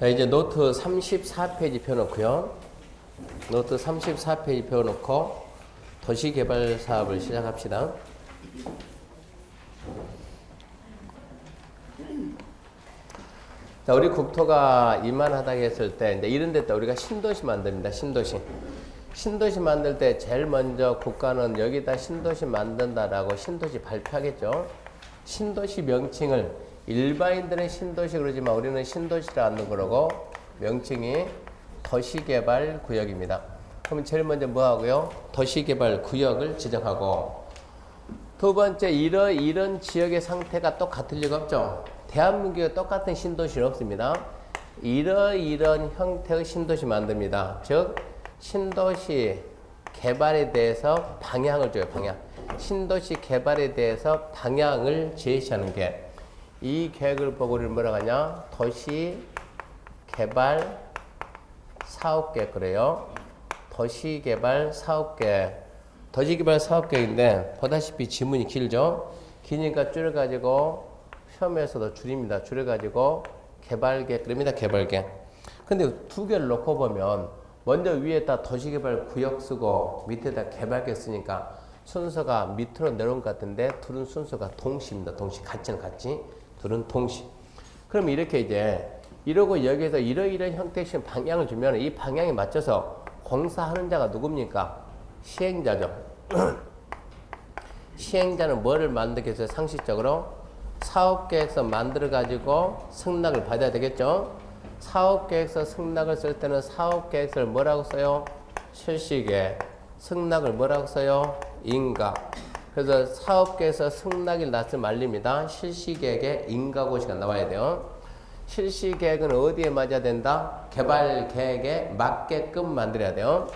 자, 이제 노트 34페이지 펴놓고요. 노트 34페이지 펴놓고 도시개발 사업을 시작합시다. 자, 우리 국토가 이만하다 했을 때, 이제 이런 데다 우리가 신도시 만듭니다. 신도시. 신도시 만들 때 제일 먼저 국가는 여기다 신도시 만든다라고 신도시 발표하겠죠. 신도시 명칭을 일반인들은 신도시 그러지만 우리는 신도시라 하는 그러고 명칭이 도시개발구역입니다. 그러면 제일 먼저 뭐 하고요? 도시개발구역을 지정하고, 두 번째, 이런 지역의 상태가 똑같을 리가 없죠. 대한민국에 똑같은 신도시는 없습니다. 이런 형태의 신도시 만듭니다. 즉 신도시 개발에 대해서 방향을 줘요. 방향. 신도시 개발에 대해서 방향을 제시하는 게, 이 계획을 보고 우리는 뭐라고 하냐? 도시개발 사업계획 그래요. 도시개발 사업계획. 도시개발 사업계획인데 보다시피 지문이 길죠. 기니까 줄여가지고 시험에서도 줄입니다. 줄여가지고 개발계획 그럽니다. 개발계획. 근데 두 개를 놓고 보면 먼저 위에다 도시개발구역 쓰고 밑에다 개발계획 쓰니까 순서가 밑으로 내려온 것 같은데 둘은 순서가 동시입니다. 동시. 같이는 같이. 둘은 동시. 그럼 이렇게 이제 이러고 여기에서 이러이러한 형태의 방향을 주면 이 방향에 맞춰서 공사하는 자가 누굽니까? 시행자죠. 시행자는 뭐를 만들게 해서 상식적으로 사업계획서 만들어가지고 승낙을 받아야 되겠죠. 사업계획서 승낙을 쓸 때는 사업계획서를 뭐라고 써요? 실시계획. 승낙을 뭐라고 써요? 인가. 그래서 사업계획서 승낙이 났을 말립니다. 실시계획에 인가고시가 나와야 돼요. 실시계획은 어디에 맞아야 된다? 개발계획에 맞게끔 만들어야 돼요.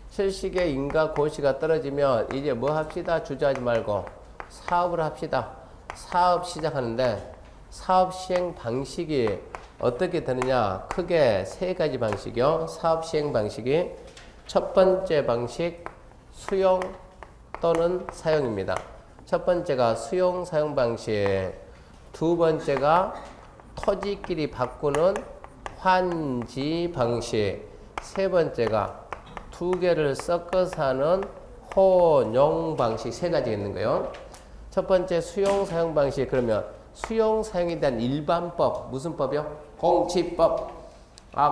실시계획 인가고시가 떨어지면 이제 뭐 합시다? 주저하지 말고 사업을 합시다. 사업 시작하는데 사업 시행 방식이 어떻게 되느냐? 크게 세 가지 방식이요. 사업 시행 방식이 첫 번째 방식 수용 또는 사용입니다. 첫 번째가 수용 사용 방식, 두 번째가 토지끼리 바꾸는 환지 방식, 세 번째가 두 개를 섞어서 하는 혼용 방식, 세 가지가 있는 거예요. 첫 번째 수용 사용 방식. 그러면 수용 사용에 대한 일반법, 무슨 법이요? 공치법.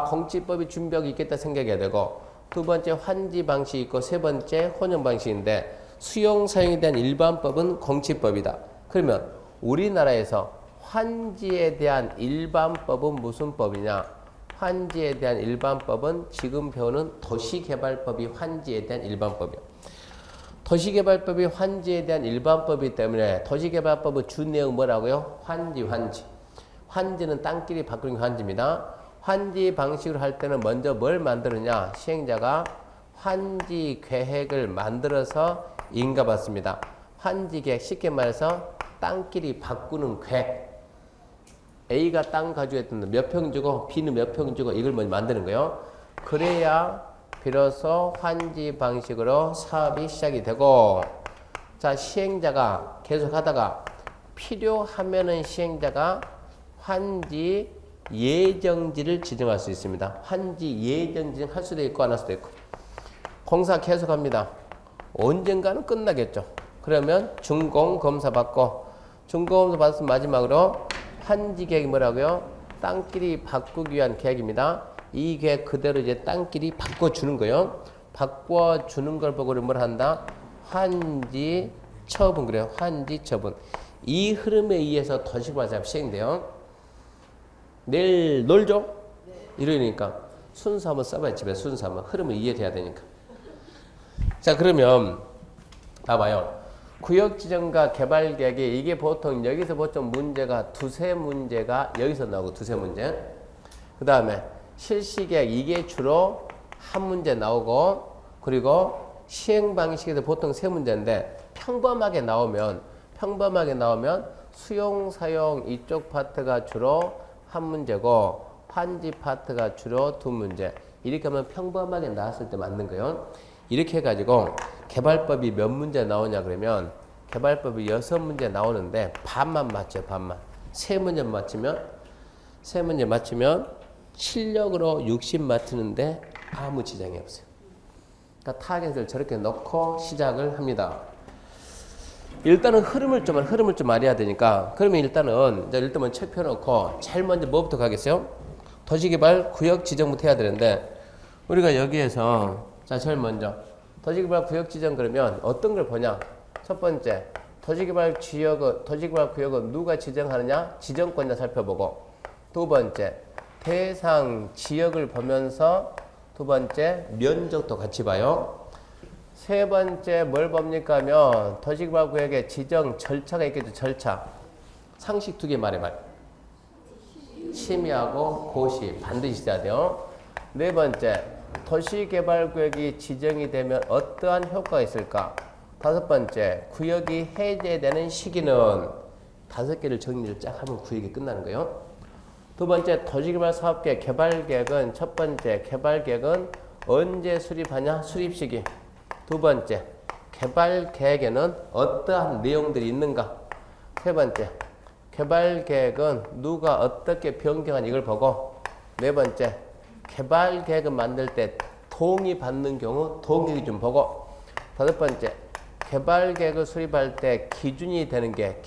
공치법이 준비하고 있겠다 생각해야 되고, 두 번째 환지 방식이 있고 세 번째 혼용 방식인데, 수용 사용에 대한 일반법은 공치법이다. 그러면 우리나라에서 환지에 대한 일반법은 무슨 법이냐? 환지에 대한 일반법은 지금 배우는 도시개발법이 환지에 대한 일반법이에요. 도시개발법이 환지에 대한 일반법이기 때문에 도시개발법의 주 내용 뭐라고요? 환지. 환지는 땅끼리 바꾸는 게 환지입니다. 환지 방식으로 할 때는 먼저 뭘 만드느냐? 시행자가 환지 계획을 만들어서 인가받습니다. 환지 계획, 쉽게 말해서 땅끼리 바꾸는 계획. A가 땅 가지고 있던 몇 평 주고 B는 몇 평 주고 이걸 먼저 만드는 거예요. 그래야 비로소 환지 방식으로 사업이 시작이 되고, 자, 시행자가 계속 하다가 필요하면은 시행자가 환지 예정지를 지정할 수 있습니다. 환지 예정 지정할 수도 있고 안 할 수도 있고. 공사 계속합니다. 언젠가는 끝나겠죠. 그러면 준공검사 받고, 준공검사 받았으면 마지막으로 환지 계획이 뭐라고요? 땅끼리 바꾸기 위한 계획입니다. 이 계획 그대로 이제 땅끼리 바꿔주는 거예요. 바꿔주는 걸 보고 뭘 한다? 환지 처분. 그래요. 환지 처분. 이 흐름에 의해서 도시개발 사업 시행돼요. 내일 놀죠? 이러니까 순서 한번 써봐요. 집에 순서 한번. 흐름을 이해돼야 되니까. 자, 그러면 봐봐요. 구역 지정과 개발 계획이 이게 보통 여기서 보통 문제가 두세 문제가 여기서 나오고 두세 문제. 그 다음에 실시 계획 이게 주로 한 문제 나오고, 그리고 시행 방식에서 보통 세 문제인데 평범하게 나오면 수용 사용 이쪽 파트가 주로 한 문제고 환지 파트가 주로 두 문제. 이렇게 하면 평범하게 나왔을 때 맞는 거예요. 이렇게 해가지고 개발법이 몇 문제 나오냐 그러면 개발법이 6문제 나오는데 반만 맞죠. 반만. 세 문제 맞추면 실력으로 60 맞추는데 아무 지장이 없어요. 그러니까 타겟을 저렇게 넣고 시작을 합니다. 일단은 흐름을 좀 알아야 되니까, 그러면 일단은 책 펴놓고 제일 먼저 뭐부터 가겠어요? 도시개발 구역 지정부터 해야 되는데, 우리가 여기에서 자 제일 먼저 도시개발 구역 지정 그러면 어떤 걸 보냐? 첫 번째 도시개발 구역은 누가 지정하느냐? 지정권자 살펴보고, 두 번째 대상 지역을 보면서 두 번째 면적도 같이 봐요. 세 번째 뭘 봅니까 하면 도시개발 구역의 지정 절차가 있겠죠. 절차. 상식 두 개 말해봐요. 심의하고 고시 반드시 있어야 돼요. 네 번째 도시개발 구역이 지정이 되면 어떠한 효과가 있을까? 다섯 번째 구역이 해제되는 시기는 다섯 개를 정리를 쫙 하면 구역이 끝나는 거예요. 두 번째 도시개발 사업계획 개발계획은 첫 번째 개발계획은 언제 수립하냐? 수립 시기. 두 번째, 개발계획에는 어떠한 내용들이 있는가? 세 번째, 개발계획은 누가 어떻게 변경한 이걸 보고, 네 번째, 개발계획을 만들 때 동의받는 경우 동의 좀 보고, 다섯 번째, 개발계획을 수립할 때 기준이 되는 게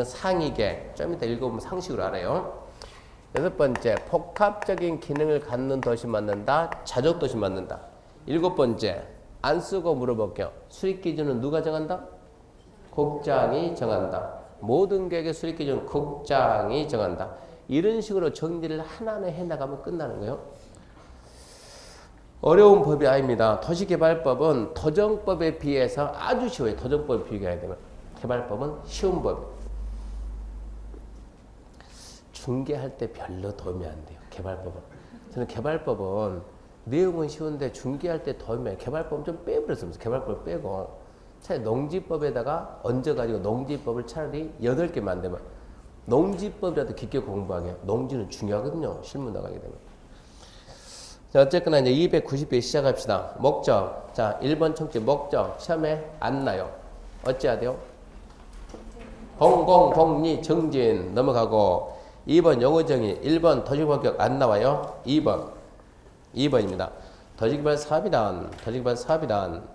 상위계획. 좀 이따 읽어보면 상식으로 알아요. 여섯 번째, 복합적인 기능을 갖는 도시 만든다, 자족도시 만든다. 일곱 번째, 안 쓰고 물어볼게요. 수립 기준은 누가 정한다? 국장이 정한다. 모든 계획의 수립 기준은 국장이 정한다. 이런 식으로 정리를 하나하나 해나가면 끝나는 거예요. 어려운 법이 아닙니다. 도시개발법은 도정법에 비해서 아주 쉬워요. 도정법에 비교해야 되면. 개발법은 쉬운 법이에요. 중개할 때 별로 도움이 안 돼요. 개발법은. 저는 개발법은 내용은 쉬운데 중개할 때 도움이, 개발법 좀 빼버렸습니다. 개발법 빼고 차라리 농지법에다가 얹어가지고 농지법을 차라리 8개 만들면 농지법이라도 깊게 공부하게. 농지는 중요하거든요. 실무 나가게 되면. 자, 어쨌거나 이제 290회 시작합시다. 목적. 자, 1번 청지 목적. 시험에 안 나요. 어찌해야 돼요? 공공복리 정진 넘어가고, 2번 용어정의. 1번 도시개발구역 안 나와요. 2번입니다. 도시개발 사업이란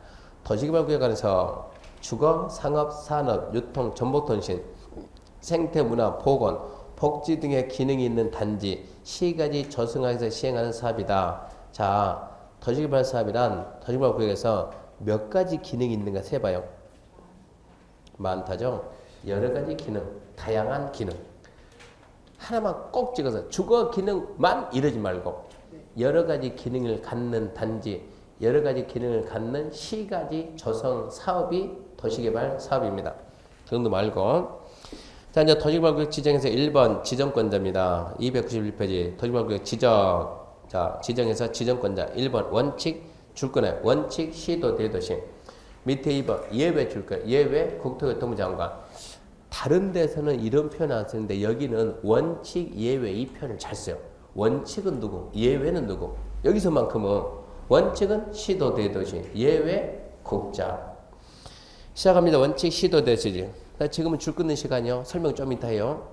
도시개발구역 안에서 주거, 상업, 산업, 유통, 전복통신, 생태, 문화, 보건, 복지 등의 기능이 있는 단지, 시가지 조성하여서 시행하는 사업이다. 자, 도시개발 사업이란 도시개발구역에서 몇 가지 기능이 있는가 세봐요. 많다죠? 여러 가지 기능, 다양한 기능. 하나만 꼭 찍어서 주거 기능만 이러지 말고 여러 가지 기능을 갖는 단지, 여러 가지 기능을 갖는 시가지 조성 사업이 도시개발 사업입니다. 그 정도 말고. 자, 이제 도시개발구역 지정에서 1번 지정권자입니다. 291페이지 도시개발구역 지정. 자, 지정에서 지정권자 1번 원칙 줄 거네. 원칙 시도 대도시. 밑에 2번 예외 줄 거예요. 예외 국토교통부 장관. 다른 데서는 이런 표현 안 쓰는데 여기는 원칙 예외 이 표현을 잘 써요. 원칙은 누구? 예외는 누구? 여기서만큼은 원칙은 시도 대도시, 예외 국자. 시작합니다. 원칙 시도 대도시. 지금은 줄 끊는 시간이요. 설명 좀 이따 해요.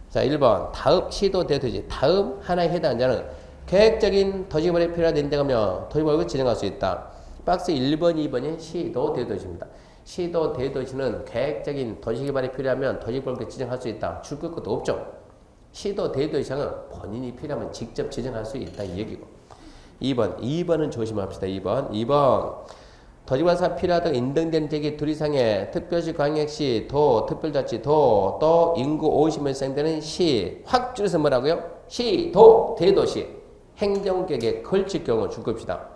자, 1번 다음 시도 대도시. 다음 하나에 해당하는 자는 계획적인 도시개발이 필요한 인정하며 도시개발을 진행할 수 있다. 박스 1번, 2번이 시도 대도시입니다. 시도 대도시는 계획적인 도시개발이 필요하면 도시개발을 지정할 수 있다. 줄 것도 없죠. 시도 대도시장은 본인이 필요하면 직접 지정할 수 있다 이 얘기고. 2번은 조심합시다. 2번 도시개발 사업 필요하다고 인정된 지역이 둘 이상의 특별시, 광역시, 도, 특별자치, 도, 또 인구 50명 생되는 시. 확 줄여서 뭐라고요? 시도 대도시. 행정계획에 걸칠 경우 줄 겁시다.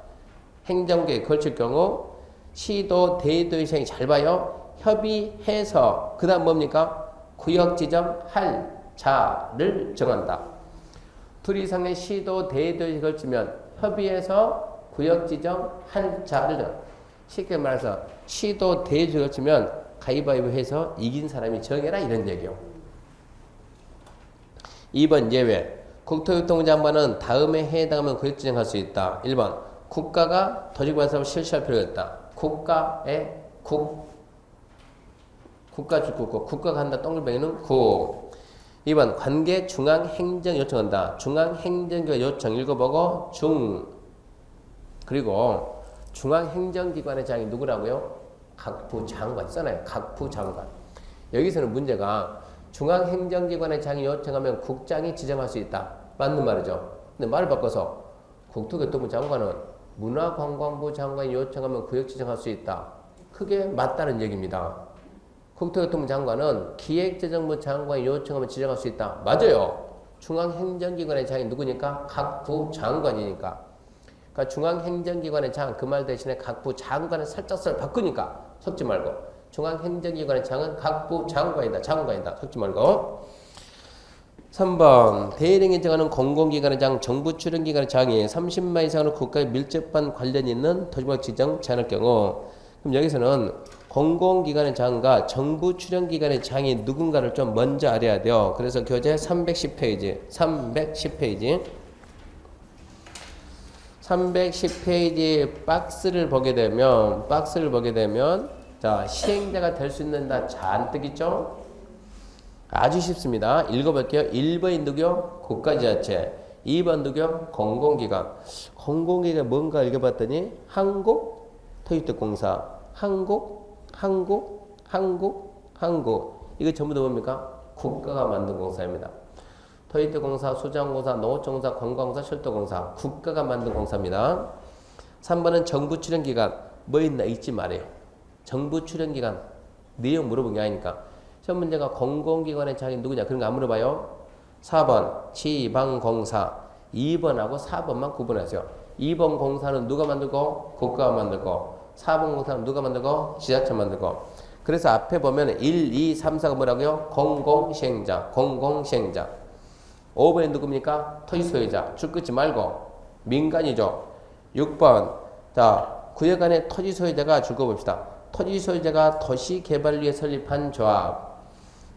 행정계획에 걸칠 경우 시도 대도시장이 잘 봐요. 협의해서 그 다음 뭡니까? 구역 지정할 자를 정한다. 둘 이상의 시도 대도시에 걸치면 협의해서 구역 지정할 자를 정한다. 쉽게 말해서 시도 대도시에 걸치면 가위바위보 해서 이긴 사람이 정해라 이런 얘기요. 2번 예외. 국토교통부 장관은 다음에 해당하면 구역 지정할 수 있다. 1번 국가가 도시개발 사업을 실시할 필요가 있다. 국가의 국가 주국고 국가가 한다 동글뱅이는 국. 2번 관계 중앙행정 요청한다. 중앙행정기관 요청 읽어보고 그리고 중앙행정기관의 장이 누구라고요? 각부 장관 있잖아요. 각부 장관. 여기서는 문제가 중앙행정기관의 장이 요청하면 국장이 지정할 수 있다. 맞는 말이죠. 근데 말을 바꿔서 국토교통부 장관은 문화관광부 장관이 요청하면 구역 지정할 수 있다. 그게 맞다는 얘기입니다. 국토교통부 장관은 기획재정부 장관이 요청하면 지정할 수 있다. 맞아요. 중앙행정기관의 장이 누구니까? 각부 장관이니까. 그러니까 중앙행정기관의 장, 그 말 대신에 각부 장관을 살짝 바꾸니까 섞지 말고. 중앙행정기관의 장은 각부 장관이다. 장관이다. 섞지 말고. 3번 대행이 정하는 공공기관의 장, 정부 출연기관의 장이 30만 이상으로 국가에 밀접한 관련이 있는 도시구역 지정 제한할 경우, 그럼 여기서는 공공기관의 장과 정부 출연기관의 장이 누군가를 좀 먼저 알아야 돼요. 그래서 교재 310페이지 310페이지 박스를 보게 되면 자, 시행자가 될 수 있는 다 잔뜩 있죠? 아주 쉽습니다. 읽어볼게요. 1번이 누구요? 국가지자체. 2번 누구요? 공공기관. 공공기관 뭔가 읽어봤더니 한국토익대공사. 한국. 이거 전부 다 뭡니까? 국가가 만든 공사입니다. 토익대공사, 수자원공사, 농어촌공사, 관광공사, 철도공사. 국가가 만든 공사입니다. 3번은 정부 출연기관. 뭐 있나 잊지 말아요. 정부 출연기관. 내용 물어본 게 아니니까. 시험 문제가 공공기관의 장이 누구냐 그런 거 안 물어봐요. 4번 지방공사. 2번하고 4번만 구분하세요. 2번 공사는 누가 만들고? 국가가 만들고. 4번 공사는 누가 만들고? 지자체 만들고. 그래서 앞에 보면 1, 2, 3, 4가 뭐라고요? 공공시행자. 5번이 누굽니까? 토지소유자. 줄 긋지 말고 민간이죠. 6번 자 구역 안에 토지소유자가 줄 거 봅시다. 토지소유자가 도시개발을 위해 설립한 조합.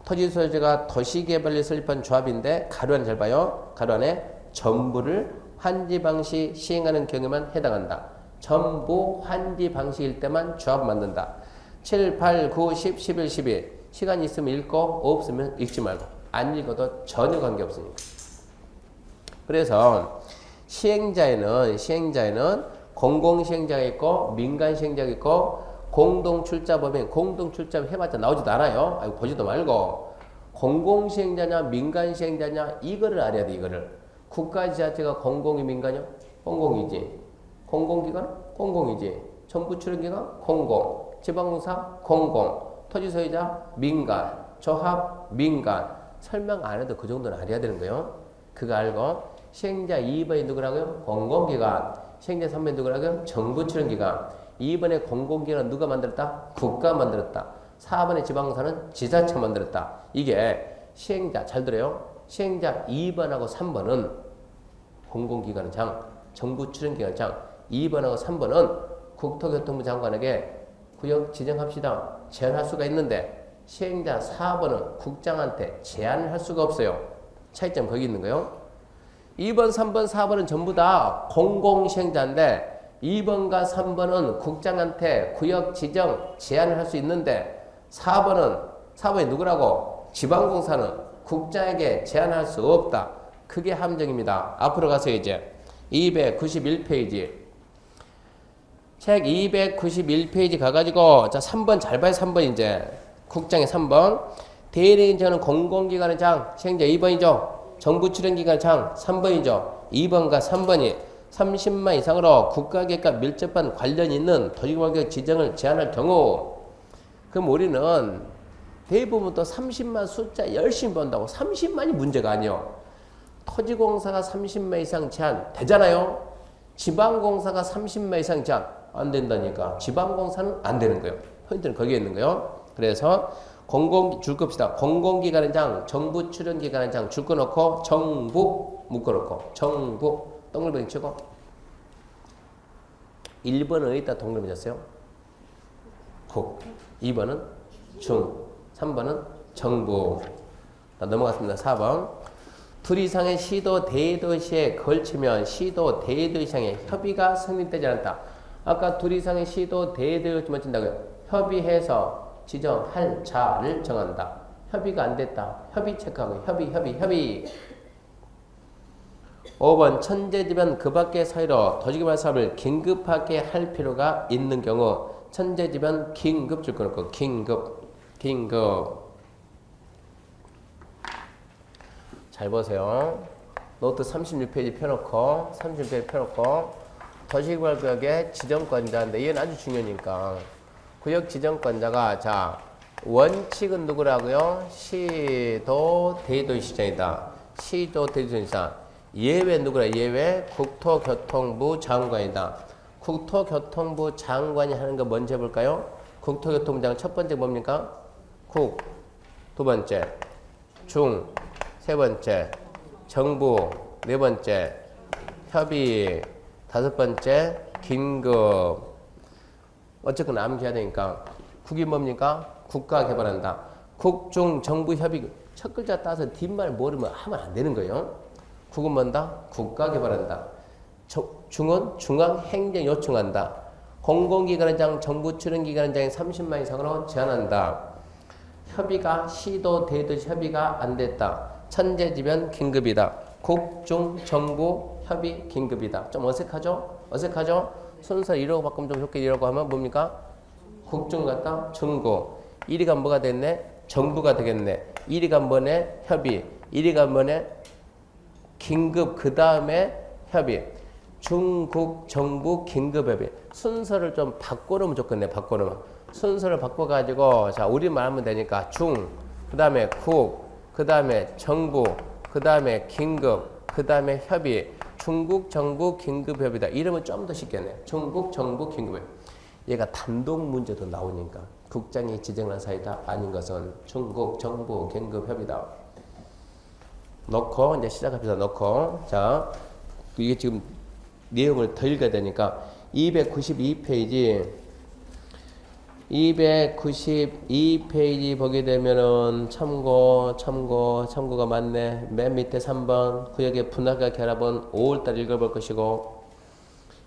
토지소유자가 도시개발을 설립한 조합인데 가로 안에 잘 봐요. 가로 안에 전부를 환지 방식 시행하는 경우에만 해당한다. 전부 환지 방식일 때만 조합 만든다. 7, 8, 9, 10, 11, 12 시간 있으면 읽고 없으면 읽지 말고 안 읽어도 전혀 관계없으니까. 그래서 시행자에는 공공시행자가 있고 민간시행자가 있고 공동출자법인 공동출자법 해봤자 나오지도 않아요. 아이고, 보지도 말고 공공시행자냐 민간시행자냐 이거를 알아야 돼. 이거를 국가지자체가 공공이 민간이요? 공공이지. 공공기관? 공공이지. 정부 출연기관? 공공. 지방공사? 공공. 토지소유자? 민간. 조합? 민간. 설명 안 해도 그 정도는 알아야 되는 거예요. 그거 알고 시행자 2번이 누구라고요? 공공기관. 시행자 3번이 누구라고요? 정부 출연기관. 2번에 공공기관은 누가 만들었다? 국가 만들었다. 4번에 지방공사는 지자체 만들었다. 이게 시행자 잘 들어요. 시행자 2번하고 3번은 공공기관의 장, 정부 출연기관의 장. 2번하고 3번은 국토교통부 장관에게 구역 지정합시다. 제한할 수가 있는데 시행자 4번은 국장한테 제한을 할 수가 없어요. 차이점 거기 있는 거예요. 2번, 3번, 4번은 전부 다 공공시행자인데 2번과 3번은 국장한테 구역 지정 제한을 할 수 있는데 4번이 누구라고? 지방공사는 국장에게 제한할 수 없다. 그게 함정입니다. 앞으로 가서 이제 291페이지 책 291페이지 가가지고 자 3번 잘 봐요. 3번 이제 국장의 3번 대리인장은 공공기관의 장 시행자 2번이죠. 정부 출연기관의 장 3번이죠. 2번과 3번이 30만 이상으로 국가계획과 밀접한 관련이 있는 도시구역 지정을 제한할 경우 그럼 우리는 대부분 또 30만 숫자 열심히 본다고 30만이 문제가 아니요. 토지공사가 30만 이상 제한 되잖아요. 지방공사가 30만 이상 제한 안 된다니까. 지방공사는 안 되는 거예요. 포인트는 거기에 있는 거예요. 그래서 줄 겁시다. 공공기관의 장, 정부 출연기관의 장 줄 거 놓고 정부 묶어 놓고 정부 동글뱅이 치고 1번은 어디다 동글뱅이 쳤어요? 국. 2번은 중. 3번은 정부. 넘어갔습니다. 4번. 둘 이상의 시도 대도시에 걸치면 시도 대도시장의 협의가 성립되지 않다. 아까 둘 이상의 시도 대도시에 걸친다고요. 협의해서 지정할 자를 정한다. 협의가 안 됐다. 협의 체크하고 협의. 5번 천재지변 그 밖의 사유로 더지기발 사업을 긴급하게 할 필요가 있는 경우 천재지변 긴급 줄 거놓고 긴급. 잘 보세요. 노트 36페이지 펴놓고 더시기발 구역의 지정권자인데 이건 아주 중요하니까 구역 지정권자가 자 원칙은 누구라고요? 시도 대도시장이다. 시도 대도시장. 예외 누구라? 예외 국토교통부 장관이다. 국토교통부 장관이 하는 거 먼저 해볼까요? 국토교통부 장관 첫 번째 뭡니까? 국. 두 번째 중. 세 번째 정부. 네 번째 협의. 다섯 번째 긴급. 어쨌든 암기해야 되니까 국이 뭡니까? 국가 개발한다. 국, 중, 정부, 협의. 첫 글자 따서 뒷말 모르면 하면 안 되는 거예요. 국은 뭔다? 국가 개발한다. 중은 중앙행정 요청한다. 공공기관장, 정부 출연기관장이 30만 이상으로 제한한다. 협의가 시도 대도시 협의가 안 됐다. 천재지변 긴급이다. 국, 중, 정부, 협의 긴급이다. 좀 어색하죠? 순서 이러고 바꾸면 좀 좋게 이러고 하면 뭡니까? 국중 같다. 정부. 1위가 뭐가 됐네? 정부가 되겠네. 1위가 뭐네? 협의. 1위가 뭐네? 긴급. 그 다음에 협의. 중국 정부 긴급 협의. 순서를 좀 바꿔놓으면 좋겠네. 순서를 바꿔가지고 자 우리말 하면 되니까 중, 그 다음에 국, 그 다음에 정부, 그 다음에 긴급, 그 다음에 협의. 중국 정부 긴급협의다. 이러면 좀 더 쉽겠네. 중국 정부 긴급협의. 얘가 단독 문제도 나오니까 국장이 지정한 사이다. 아닌 것은 중국 정부 긴급협의다. 넣고 이제 시작합시다. 넣고 자 이게 지금 내용을 더 읽어야 되니까 292페이지 보게 되면은 참고가 맞네. 맨 밑에 3번 구역의 분할과 결합은 5월달 읽어볼 것이고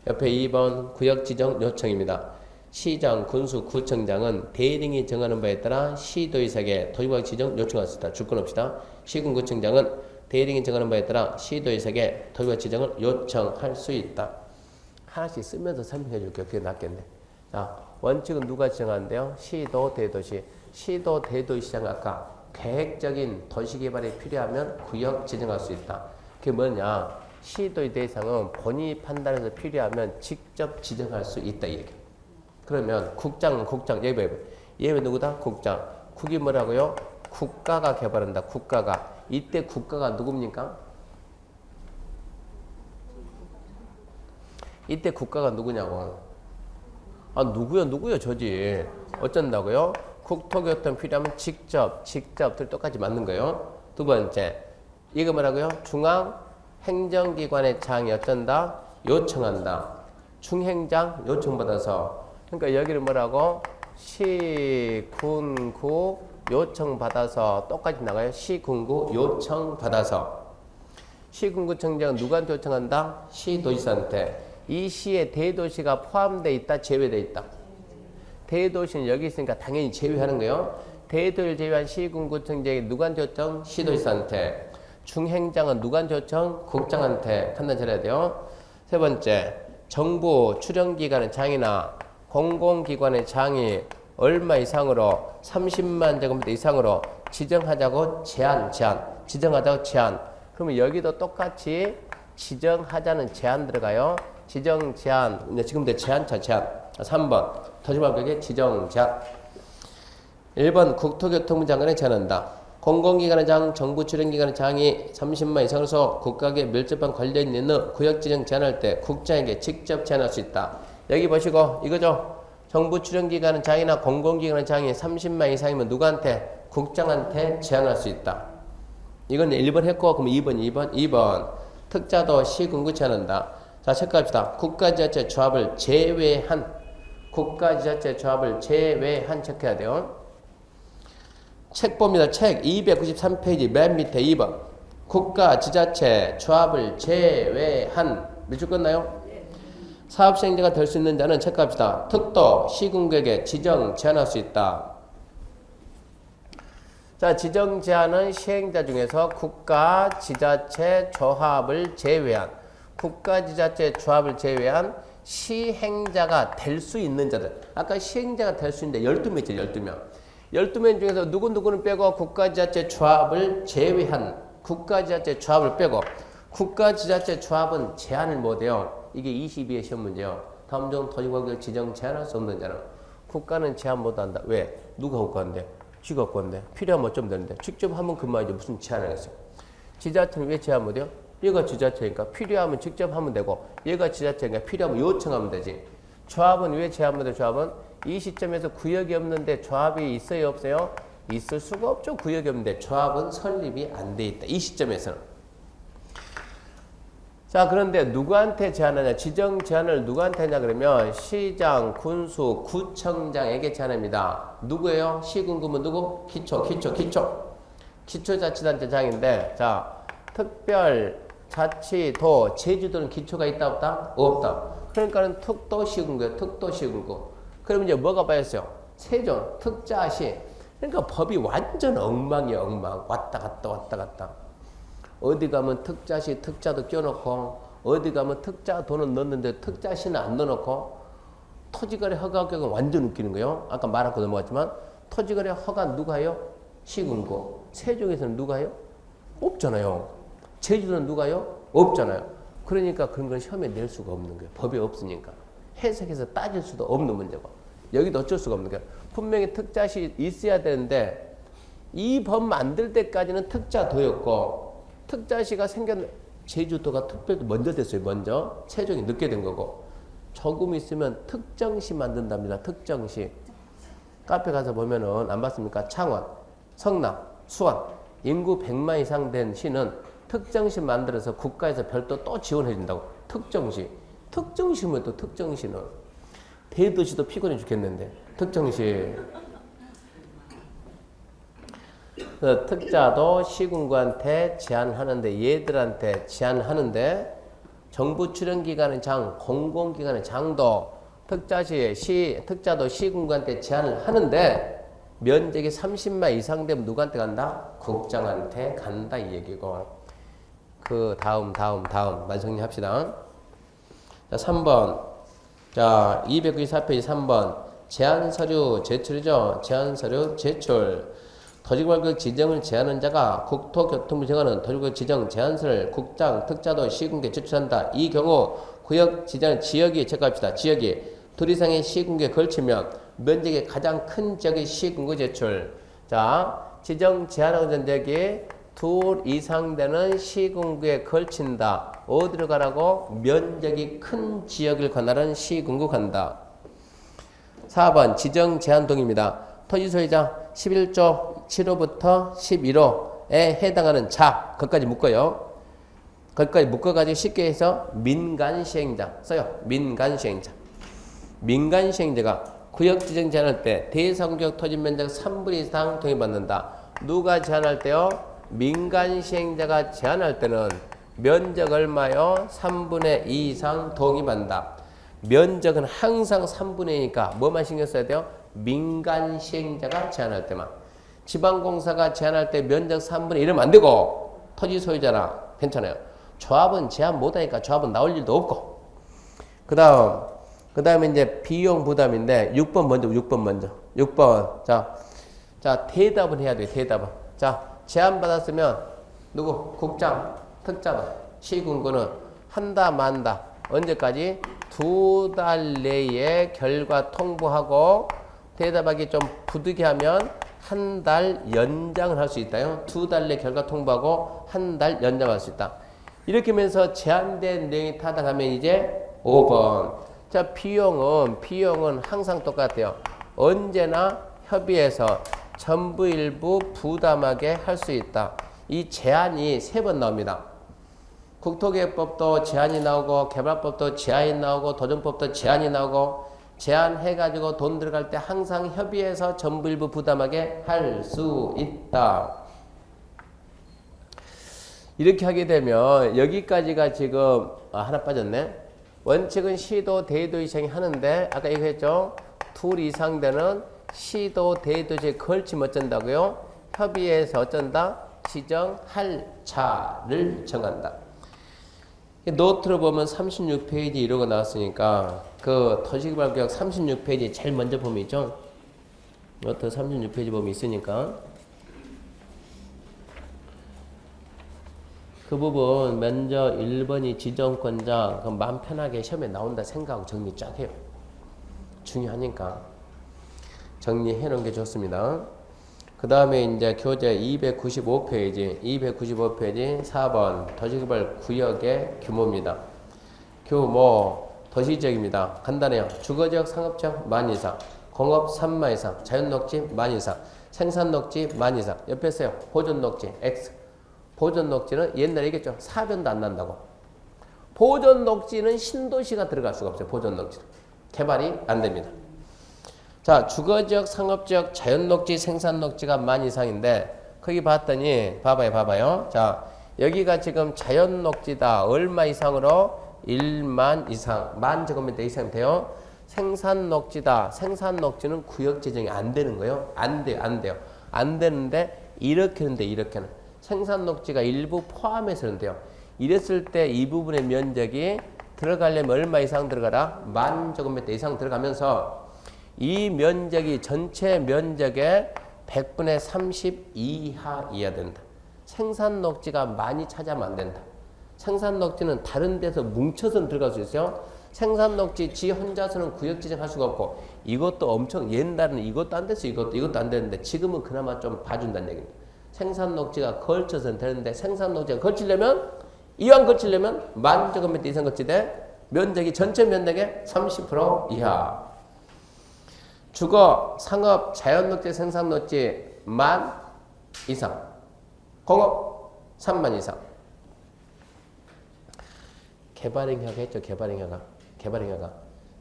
옆에 2번 구역 지정 요청입니다. 시장, 군수, 구청장은 대령이 정하는 바에 따라 시도의사에게 도시구역 지정 요청할 수 있다. 줄거놓읍시다. 시군구청장은 대령이 정하는 바에 따라 시도의사에게 도시구역 지정을 요청할 수 있다. 하나씩 쓰면서 설명해 줄게요. 그게 낫겠네. 자, 원칙은 누가 지정하는데요? 시도 대도시. 시도 대도시장 아까 계획적인 도시개발이 필요하면 구역 지정할 수 있다. 그게 뭐냐? 시도의 대상은 본인이 판단해서 필요하면 직접 지정할 수 있다. 이렇게. 그러면 국장은 예외 누구다? 국장. 국이 뭐라고요? 국가가 개발한다. 국가가. 이때 국가가 누굽니까? 이때 국가가 누구냐고. 누구야 저지. 어쩐다고요? 국토교통 필요하면 직접들 똑같이 맞는 거예요. 두 번째, 이거 뭐라고요? 중앙행정기관의 장이 어쩐다? 요청한다. 중행장 요청받아서. 그러니까 여기를 뭐라고? 시군구 요청받아서 똑같이 나가요. 시군구 요청받아서. 시군구청장은 누구한테 요청한다? 시도지사한테. 이 시에 대도시가 포함되어 있다, 제외되어 있다. 대도시는 여기 있으니까 당연히 제외하는 거예요. 대도를 제외한 시군구청장이 누구한테 요청? 시도지사한테. 중행장은 누구한테 요청? 국장한테. 판단 잘해야 돼요. 세 번째, 정부 출연기관의 장이나 공공기관의 장이 얼마 이상으로 30만 제곱미터 이상으로 지정하자고 제한. 그러면 여기도 똑같이 지정하자는 제한 들어가요. 지정 제한. 지금도 제한차 제한. 3번 도시개발구역의 지정 제한. 1번 국토교통부 장관이 제한한다. 공공기관의 장, 정부 출연기관의 장이 30만 이상으로서 국가에 밀접한 관련이 있는 구역 지정 제한할 때 국장에게 직접 제한할 수 있다. 여기 보시고 이거죠. 정부 출연기관의 장이나 공공기관의 장이 30만 이상이면 누구한테? 국장한테 제한할 수 있다. 이건 1번 했고 그럼 2번 특자도 시군구 제한한다. 자, 체크합시다. 국가지자체 조합을 제외한 체크해야 돼요. 책 봅니다. 책 293페이지 맨 밑에 2번. 국가지자체 조합을 제외한. 몇 줄 끝나요? 사업시행자가 될 수 있는 자는 체크합시다. 특도 시군구역에 지정 제한할 수 있다. 자, 자, 지정 제한은 시행자 중에서 국가, 지자체, 조합을 제외한 국가, 지자체, 조합을 제외한 시행자가 될 수 있는 자들. 아까 시행자가 될 수 있는데 12명이죠. 12명. 12명 중에서 누구누구는 빼고 국가, 지자체, 조합을 제외한 국가, 지자체, 조합을 빼고 국가, 지자체, 조합은 제한을 못해요. 이게 22의 시험 문제요. 다음 중 토지구역을 지정 제한할 수 없는 자는 국가는 제한 못한다. 왜? 누가 국가인데? 쥐가 국가인데. 필요하면 어쩌면 되는데. 직접 하면 그만이지 무슨 제한을 했어요. 지자체는 왜 제한 못해요? 얘가 지자체니까 필요하면 직접 하면 되고 얘가 지자체니까 필요하면 요청하면 되지. 조합은 왜 제한 못해요? 조합은 이 시점에서 구역이 없는데 조합이 있어요? 없어요? 있을 수가 없죠. 구역이 없는데 조합은 설립이 안 돼 있다. 이 시점에서는. 자, 그런데 누구한테 제한하냐? 지정 제한을 누구한테 하냐 그러면 시장, 군수, 구청장에게 제한합니다. 누구예요? 시군구면 누구? 기초자치단체장인데 자, 특별자치도 제주도는 기초가 있다 없다? 없다. 그러니까는 특도시군구예요. 특도시군구. 그러면 이제 뭐가 빠졌어요? 세종, 특자시. 그러니까 법이 완전 엉망이에요. 엉망. 왔다 갔다. 어디 가면 특자시, 특자도 껴놓고 어디 가면 특자도는 넣는데 특자시는 안 넣어놓고 토지거래 허가격은 완전 웃기는 거예요. 아까 말하고 넘어갔지만 토지거래 허가 누가 해요? 시군구. 세종에서는 누가 해요? 없잖아요. 제주도는 누가 해요? 없잖아요. 그러니까 그런 건 시험에 낼 수가 없는 거예요. 법이 없으니까. 해석해서 따질 수도 없는 문제고 여기도 어쩔 수가 없는 거예요. 분명히 특자시 있어야 되는데 이 법 만들 때까지는 특자도였고 특자시가 제주도가 특별도 먼저 됐어요. 먼저 세종이 늦게 된 거고 조금 있으면 특정시 만든답니다. 특정시. 카페 가서 보면은 안 봤습니까? 창원, 성남, 수원 인구 100만 이상 된 시는 특정시 만들어서 국가에서 별도 또 지원해 준다고. 특정시. 특정시면 또 특정시는 대도시도 피곤해 죽겠는데 특정시. 그 특자도 시군구한테 제한하는데 얘들한테 제한하는데 정부 출연기관의 장, 공공기관의 장도 특자도 시군구한테 제한을 하는데 면적이 30만 이상 되면 누구한테 간다? 국장한테 간다 이 얘기고. 그 다음 만성리 합시다. 자, 3번. 자, 294페이지 3번. 제한서류 제출이죠. 제한서류 제출. 토지구역 지정을 제한하는 자가 국토교통부 정하는 토지구역 지정 제한서를 국장, 특자도, 시군구에 제출한다. 이 경우 구역 지정 지역이 체크합시다. 지역이 둘 이상의 시군구에 걸치면 면적이 가장 큰 지역의 시군구 제출. 자, 지정 제한하는 지역이 둘 이상 되는 시군구에 걸친다. 어디로 가라고? 면적이 큰 지역을 관할하는 시군구 간다. 4번 지정 제한동입니다. 토지 소유자 11조 7호부터 11호에 해당하는 자, 거기까지 묶어요. 거기까지 묶어가지고 쉽게 해서 민간시행자 써요. 민간시행자. 민간시행자가 구역지정 제한할 때 대상구역 토지 면적 3분의 2 이상 동의받는다. 누가 제한할 때요? 민간시행자가 제한할 때는 면적 얼마요? 3분의 2 이상 동의받는다. 면적은 항상 3분의 2니까 뭐만 신경 써야 돼요? 민간 시행자가 제한할 때만. 지방공사가 제한할 때 면적 3분의 1은 안 되고 토지 소유자나 괜찮아요. 조합은 제한 못하니까 조합은 나올 일도 없고. 그 다음에 이제 비용 부담인데 6번 먼저. 6번. 자, 대답은 해야 돼요. 대답은. 자, 제한 받았으면 누구? 국장, 특자반, 시군구는 한다 만다. 언제까지? 2달 내에 결과 통보하고 대답하기 좀 부득이 하면 한 달 연장을 할 수 있다요. 2달 내 결과 통보하고 한 달 연장할 수 있다. 이렇게 하면서 제한된 내용이 타당하면 이제 5번. 자, 비용은 항상 똑같아요. 언제나 협의해서 전부 일부 부담하게 할 수 있다. 이 제한이 3번 나옵니다. 국토개혁법도 제한이 나오고 개발법도 제한이 나오고 도정법도 제한이 나오고 제한해가지고 돈 들어갈 때 항상 협의해서 전부 일부 부담하게 할 수 있다. 이렇게 하게 되면 여기까지가 지금 하나 빠졌네. 원칙은 시도 대도시장이 하는데 아까 얘기했죠. 둘 이상 되는 시도 대도시에 걸치면 어쩐다고요? 협의해서 어쩐다? 지정할 자를 정한다. 노트로 보면 36페이지 이러고 나왔으니까 그 도시개발구역 36페이지 제일 먼저 보면 있죠? 노트 36페이지 보면 있으니까 그 부분 먼저 1번이 지정권자 그럼 마음 편하게 시험에 나온다 생각하고 정리 쫙 해요. 중요하니까 정리해 놓은 게 좋습니다. 그 다음에 이제 교재 295페이지 4번 도시개발 구역의 규모입니다. 규모 도시지역입니다. 간단해요. 주거지역 상업지역 만 이상, 공업 3만 이상, 자연녹지 만 이상, 생산녹지 만 이상. 옆에 있어요. 보존녹지 X. 보존녹지는 옛날에 얘기했죠. 사변도 안 난다고. 보존녹지는 신도시가 들어갈 수가 없어요. 보존녹지는 개발이 안 됩니다. 자, 주거지역, 상업지역, 자연녹지, 생산녹지가 만 이상인데 거기 봤더니 봐봐요. 자, 여기가 지금 자연녹지다. 얼마 이상으로? 1만 이상. 만 제곱미터 이상이면 돼요. 생산녹지다. 생산녹지는 구역 지정이 안 되는 거예요. 안 돼요. 안 되는데 이렇게는 돼. 이렇게는. 생산녹지가 일부 포함해서는 돼요. 이랬을 때 이 부분의 면적이 들어가려면 얼마 이상 들어가라? 만 제곱미터 이상 들어가면서 이 면적이 전체 면적의 100분의 30 이하여야 된다. 생산녹지가 많이 차지하면 안 된다. 생산녹지는 다른 데서 뭉쳐서 들어갈 수 있어요. 생산녹지 지 혼자서는 구역 지정할 수가 없고 이것도 엄청 옛날에는 이것도 안 됐어. 이것도 안 되는데 지금은 그나마 좀 봐준다는 얘기입니다. 생산녹지가 걸쳐서는 되는데 생산녹지가 걸치려면 이왕 걸치려면 만 제곱미터 이상 걸치되 면적이 전체 면적의 30% 이하. 주거, 상업, 자연녹지, 생산녹지 만 이상, 공업 3만 이상. 개발행위가 했죠. 개발행위가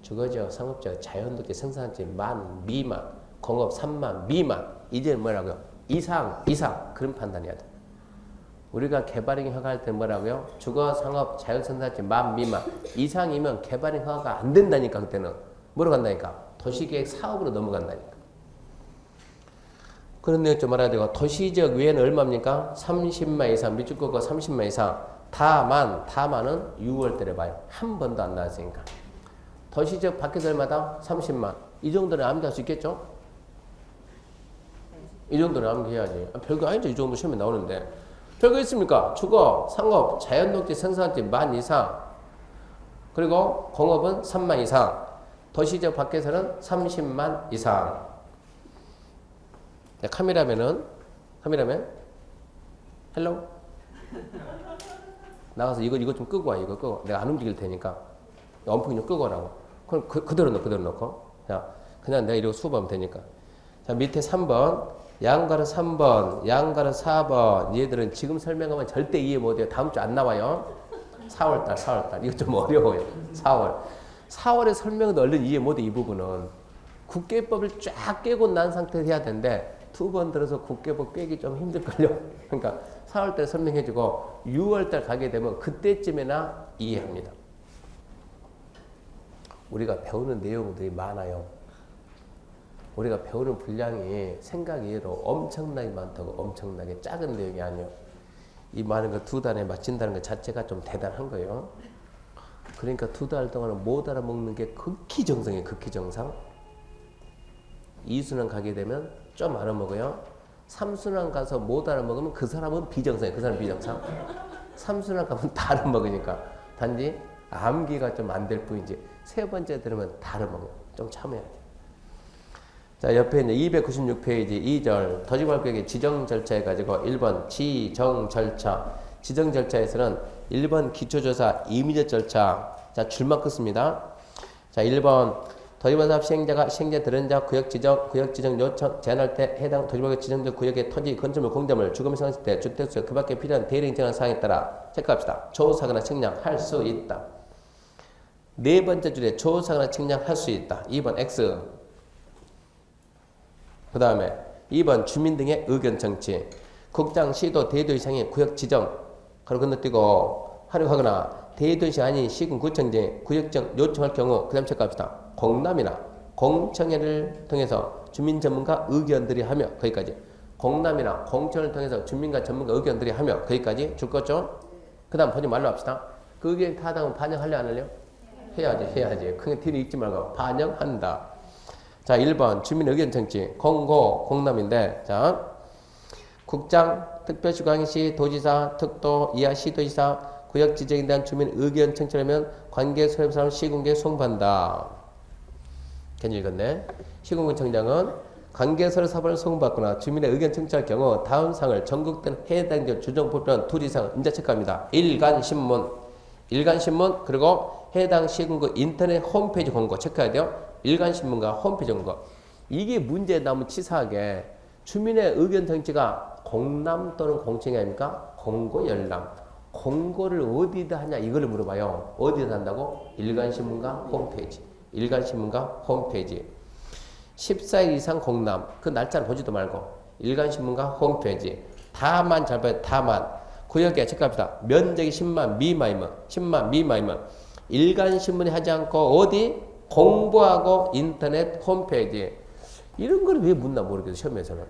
주거지역, 상업지역, 자연녹지, 생산녹지 만 미만, 공업 3만 미만. 이제 뭐라고요? 이상 그런 판단해야 돼. 우리가 개발행위 허가할 때 뭐라고요? 주거, 상업, 자연생산지 만 미만. 이상이면 개발행위 허가가 안 된다니까. 그때는 뭐로 간다니까? 도시계획 사업으로 넘어간다니까. 그런 내용 좀 알아야 되고 도시지역 외에는 얼마입니까? 30만 이상 밑줄거고 30만 이상. 다만은 6월달에 봐요. 한 번도 안 나왔으니까. 도시지역 밖에서 얼마다? 30만. 이 정도는 암기할 수 있겠죠? 이 정도는 암기해야지. 별거 아니죠. 이 정도 시험에 나오는데. 별거 있습니까? 주거, 상업, 자연녹지, 생산지 만 이상. 그리고 공업은 3만 이상. 도시지역 밖에서는 30만 이상. 카메라맨 헬로 나가서 이거 좀 끄고 와. 이거 끄고 내가 안 움직일 테니까 원풍기 좀 끄고 오라고. 그럼 그대로 놓고 자 그냥 내가 이러고 수업하면 되니까. 자 밑에 3번 양가르 3번 양가르 4번 얘들은 지금 설명하면 절대 이해 못해요. 다음 주 안 나와요. 4월달 이거 좀 어려워요. 4월에 설명은 얼른 이해 못해. 이 부분은 국계법을 쫙 깨고 난 상태에서 해야 되는데 두 번 들어서 국계법 깨기 좀 힘들걸요. 그러니까 4월달 설명해주고 6월달 가게 되면 그때쯤에나 이해합니다. 우리가 배우는 내용들이 많아요. 우리가 배우는 분량이 생각 이외로 엄청나게 많다고. 엄청나게 작은 내용이 아니에요. 이 많은 거 두 달에 마친다는 것 자체가 좀 대단한 거예요. 그러니까 두 달 동안은 못 알아먹는 게 극히 정상이에요. 극히 정상. 2순환 가게 되면 좀 알아먹어요. 3순환 가서 못 알아먹으면 그 사람은 비정상이에요. 그 사람은 비정상. 3순환 가면 다 알아먹으니까. 단지 암기가 좀 안 될 뿐이지. 세 번째 들으면 다 알아먹어요. 좀 참아야 돼. 자, 옆에 이제 296페이지 2절 도시개발구역의 지정 절차 해가지고 1번 지정 절차. 지정 절차에서는 1번 기초조사 임의적 절차. 자, 줄만 끊습니다. 자, 1번 도시개발사업 시행자가 시행자 들은 구역 지정 요청 제한할 때 해당 도시개발구역 지정적 구역의 토지, 건축물, 공점을 주거미 상실 때 주택수 그 밖에 필요한 대리 인정한 사항에 따라 체크합시다. 조사하거나 측량할 수 있다. 네 번째 줄에 조사하거나 측량할 수 있다. 2번 X. 그 다음에 2번 주민 등의 의견 정치. 국장, 시도, 대도시 향의 구역 지정 그걸 건너뛰고 하려하거나 대도시 아닌 시군 구청 등 구역정 요청할 경우 그 다음 체크합시다. 공람이나 공청회를 통해서 주민 전문가 의견들이 하며 거기까지 공람이나 공청을 통해서 주민과 전문가 의견들이 하며 거기까지 줄 거죠? 그 다음 보지 말로 합시다. 그 의견이 타당하면 반영할래 안 할래요? 해야지. 그게 뒤를 읽지 말고 반영한다. 자, 1번 주민 의견 청취 공고 공람인데 자 국장, 특별시광시, 도지사, 특도, 이하 시도지사, 구역 지정에 대한 주민 의견 청취하면 관계 소협사람 시군계에 송부한다. 괜히 읽었네. 시군구청장은 관계설 사업을 송부받거나 주민의 의견 청취할 경우 다음 사항을 전국된 해당 지역 주정부표는 두 이상 임자 체크합니다. 일간신문 그리고 해당 시군구 인터넷 홈페이지 공고 체크해야 돼요. 일간신문과 홈페이지 공고. 이게 문제에 너무 치사하게 주민의 의견 청취가 공람 또는 공청이 아닙니까? 공고 열람. 공고를 어디다 하냐 이걸 물어봐요. 어디다 한다고? 일간신문과 홈페이지. 14일 이상 공람. 그 날짜를 보지도 말고 일간신문과 홈페이지. 다만 잘 봐요. 다만 구역에 체크합시다. 면적이 10만 미만이면 일간신문에 하지 않고 어디? 공부하고 인터넷 홈페이지. 이런 걸 왜 묻나 모르겠어요. 시험에서는.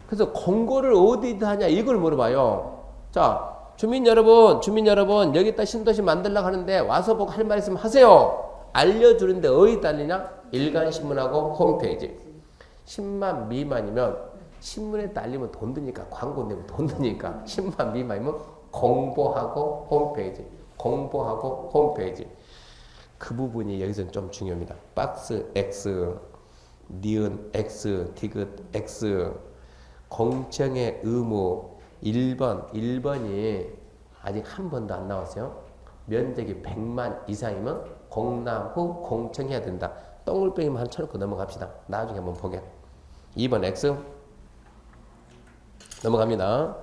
그래서 공고를 어디다 하냐 이걸 물어봐요. 자, 주민 여러분 여기다 신도시 만들려고 하는데 와서 보고 할 말 있으면 하세요. 알려주는데 어디다 알리냐? 일간신문하고 홈페이지. 10만 미만이면 신문에 딸리면 돈 드니까 광고 내면 돈 드니까 10만 미만이면 공보하고 홈페이지. 그 부분이 여기서는 좀 중요합니다. 박스 X, 니은 X, 디귿 X. 공청의 의무 1번이 아직 한 번도 안 나왔어요. 면적이 100만 이상이면 공람 후 공청해야 된다. 똥물병이면 한 쳐놓고 넘어갑시다. 나중에 한번 보게. 2번 X 넘어갑니다.